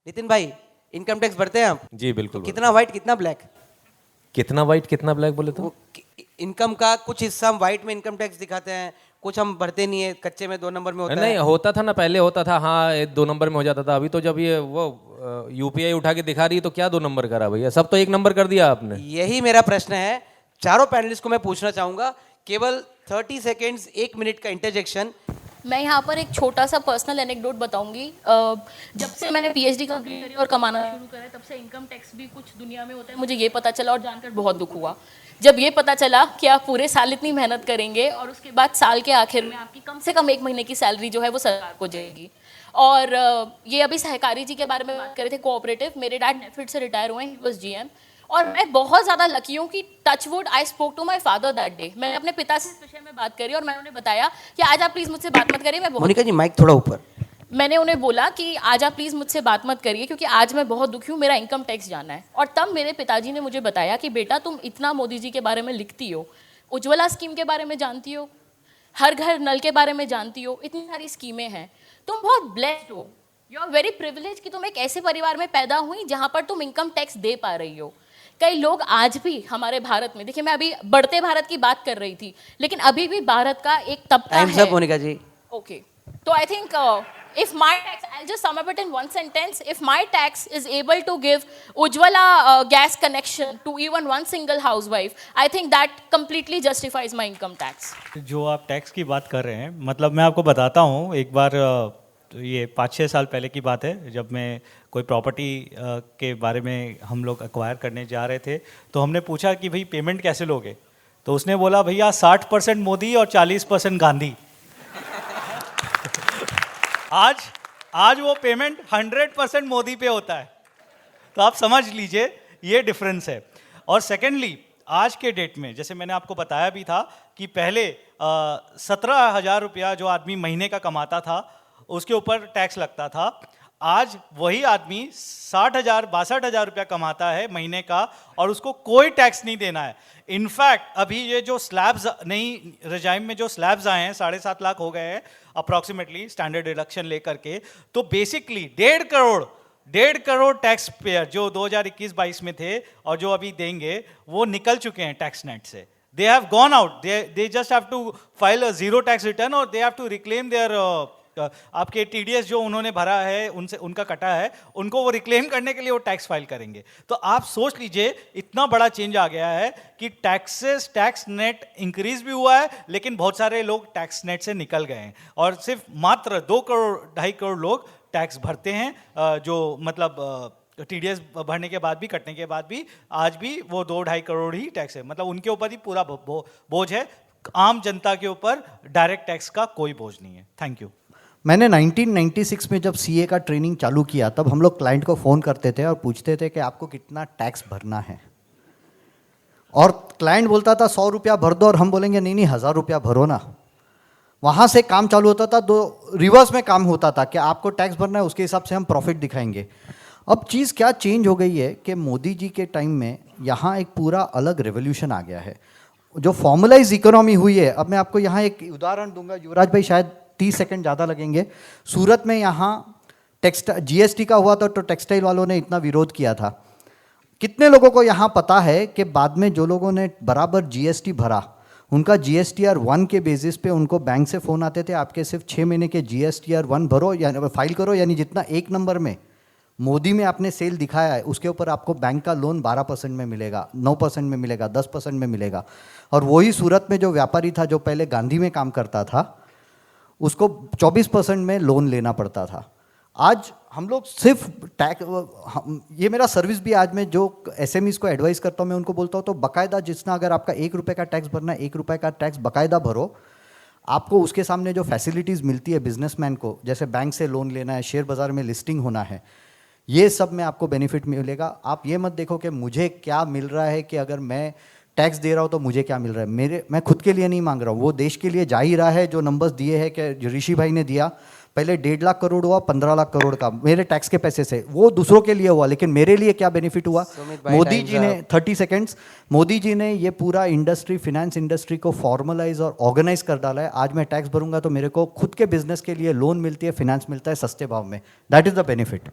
नितिन भाई, income tax भरते हैं आप? जी बिल्कुल। तो कितना व्हाइट कितना ब्लैक? कितना वाइट कितना ब्लैक बोले तो? इनकम का कुछ हिस्सा हम व्हाइट में इनकम टैक्स दिखाते हैं, कुछ हम भरते नहीं है, कच्चे में 2 नंबर में होता नहीं है। होता था ना, पहले होता था, हाँ 2 नंबर में हो जाता था। अभी तो जब ये वो यूपीआई उठा के दिखा रही है तो क्या 2 नंबर करा भैया, सब तो 1 नंबर कर दिया आपने। यही मेरा प्रश्न है, चारों पैनलिस्ट को मैं पूछना चाहूंगा, केवल 30 सेकेंड्स 1 मिनट का इंटरजेक्शन। मैं यहाँ पर एक छोटा सा पर्सनल एनेक्डोट बताऊंगी। जब से मैंने पीएचडी कंप्लीट करी और कमाना शुरू करा, तब से इनकम टैक्स भी कुछ दुनिया में होता है मुझे ये पता चला और जानकर बहुत दुख हुआ। जब ये पता चला कि आप पूरे साल इतनी मेहनत करेंगे और उसके बाद साल के आखिर में आपकी कम से कम 1 महीने की सैलरी जो है वो सरकार को जाएगी। और ये अभी सहकारी जी के बारे में बात कर रहे थे, कोऑपरेटिव। मेरे डैड नेफिड से रिटायर हुए हैं, ही वाज जीएम। और मैं बहुत ज़्यादा लकी हूँ कि touchwood I spoke to my father that day. मैंने अपने पिता से इस विषय में बात करी और मैंने उन्हें बताया कि आज आप प्लीज़ मुझसे बात मत करिए, मैं बहुत। मोनिका जी माइक थोड़ा ऊपर। मैंने उन्हें बोला कि आज आप प्लीज़ मुझसे बात मत करिए क्योंकि आज मैं बहुत दुखी हूँ, मेरा इनकम टैक्स जाना है। और तब मेरे पिताजी ने मुझे बताया कि बेटा तुम इतना मोदी जी के बारे में लिखती हो, उज्ज्वला स्कीम के बारे में जानती हो, हर घर नल के बारे में जानती हो, इतनी सारी स्कीमें हैं, तुम बहुत ब्लेस्ड हो, यू आर वेरी प्रिविलेज कि तुम एक ऐसे परिवार में पैदा हुई जहाँ पर तुम इनकम टैक्स दे पा रही हो। कई लोग आज भी हमारे भारत में, देखिए मैं अभी बढ़ते भारत की बात कर रही थी, लेकिन अभी भी भारत का एक तबका टाइम्स है। अप मोनिका जी। ओके, तो I think if my tax, I'll just sum up it in one sentence, if my tax is able to give Ujjwala gas connection to even one single housewife, I think that completely justifies my income tax. जो आप tax की बात कर रहे हैं, मतलब मैं आपको बताता हूँ, एक बार ये 5-6 साल पहले की बात है, जब मैं कोई प्रॉपर्टी के बारे में हम लोग एक्वायर करने जा रहे थे, तो हमने पूछा कि भाई पेमेंट कैसे लोगे, तो उसने बोला भैया 60% मोदी और 40% गांधी। आज वो पेमेंट 100% मोदी पे होता है, तो आप समझ लीजिए ये डिफरेंस है। और सेकेंडली, आज के डेट में जैसे मैंने आपको बताया भी था कि पहले 17,000 रुपया जो आदमी महीने का कमाता था उसके ऊपर टैक्स लगता था। आज वही आदमी 60,000 62,000 रुपया कमाता है महीने का और उसको कोई टैक्स नहीं देना है। इनफैक्ट अभी ये जो स्लैब्स, नई रजाइम में जो स्लैब्स आए हैं, 7.5 लाख हो गए हैं अप्रॉक्सीमेटली स्टैंडर्ड डिडक्शन लेकर के, तो बेसिकली 1.5 करोड़ टैक्स पेयर जो 2021-22 में थे और जो अभी देंगे, वो निकल चुके हैं टैक्स नेट से। They have gone out, they just have to file a zero tax return और they have to reclaim their आपके टीडीएस जो उन्होंने भरा है, उनसे उनका कटा है, उनको वो रिक्लेम करने के लिए वो टैक्स फाइल करेंगे। तो आप सोच लीजिए इतना बड़ा चेंज आ गया है कि टैक्स नेट इंक्रीज भी हुआ है, लेकिन बहुत सारे लोग टैक्स नेट से निकल गए हैं और सिर्फ मात्र 2 करोड़ 2.5 करोड़ लोग टैक्स भरते हैं, जो मतलब टीडीएस भरने के बाद भी, कटने के बाद भी, आज भी वो 2-2.5 करोड़ ही टैक्स है, मतलब उनके ऊपर ही पूरा बोझ है। आम जनता के ऊपर डायरेक्ट टैक्स का कोई बोझ नहीं है। Thank you. मैंने 1996 में जब सीए का ट्रेनिंग चालू किया, तब हम लोग क्लाइंट को फ़ोन करते थे और पूछते थे कि आपको कितना टैक्स भरना है, और क्लाइंट बोलता था 100 रुपया भर दो, और हम बोलेंगे नहीं 1000 रुपया भरो ना। वहाँ से काम चालू होता था, रिवर्स में काम होता था कि आपको टैक्स भरना है, उसके हिसाब से हम प्रॉफिट दिखाएंगे। अब चीज़ क्या चेंज हो गई है कि मोदी जी के टाइम में यहाँ एक पूरा अलग रेवोल्यूशन आ गया है, जो फॉर्मलाइज इकोनॉमी हुई है। अब मैं आपको यहाँ एक उदाहरण दूंगा, युवराज भाई शायद 30 सेकंड ज़्यादा लगेंगे। सूरत में यहाँ जीएसटी का हुआ था, तो टेक्सटाइल वालों ने इतना विरोध किया था। कितने लोगों को यहाँ पता है कि बाद में जो लोगों ने बराबर जीएसटी भरा, उनका जीएसटीआर 1 के बेसिस पे उनको बैंक से फ़ोन आते थे, आपके सिर्फ 6 महीने के जीएसटीआर 1 भरो या फाइल करो, यानी जितना 1 नंबर में मोदी में आपने सेल दिखाया है उसके ऊपर आपको बैंक का लोन 12% में मिलेगा, 9% में मिलेगा, 10% में मिलेगा। और वही सूरत में जो व्यापारी था, जो पहले गांधी में काम करता था, उसको 24% में लोन लेना पड़ता था। आज हम लोग सिर्फ ये मेरा सर्विस भी, आज मैं जो एसएमईज को एडवाइस करता हूँ, मैं उनको बोलता हूँ तो बाकायदा जितना, अगर आपका 1 रुपये का टैक्स भरना है, 1 रुपये का टैक्स बाकायदा भरो। आपको उसके सामने जो फैसिलिटीज़ मिलती है बिजनेसमैन को, जैसे बैंक से लोन लेना है, शेयर बाज़ार में लिस्टिंग होना है, ये सब में आपको बेनिफिट मिलेगा। आप ये मत देखो कि मुझे क्या मिल रहा है, कि अगर मैं टैक्स दे रहा हूँ तो मुझे क्या मिल रहा है। मैं खुद के लिए नहीं मांग रहा हूँ, वो देश के लिए जा ही रहा है। जो नंबर्स दिए हैं कि ऋषि भाई ने दिया, पहले 1.5 लाख करोड़ हुआ, 15 लाख करोड़ का मेरे टैक्स के पैसे से, वो दूसरों के लिए हुआ, लेकिन मेरे लिए क्या बेनिफिट हुआ? मोदी जी ने 30 सेकेंड्स, मोदी जी ने ये पूरा इंडस्ट्री, फिनेंस इंडस्ट्री को फॉर्मलाइज और ऑर्गेनाइज कर डाला है। आज मैं टैक्स भरूंगा तो मेरे को खुद के बिजनेस के लिए लोन मिलती है, फिनेंस मिलता है सस्ते भाव में। That is the benefit.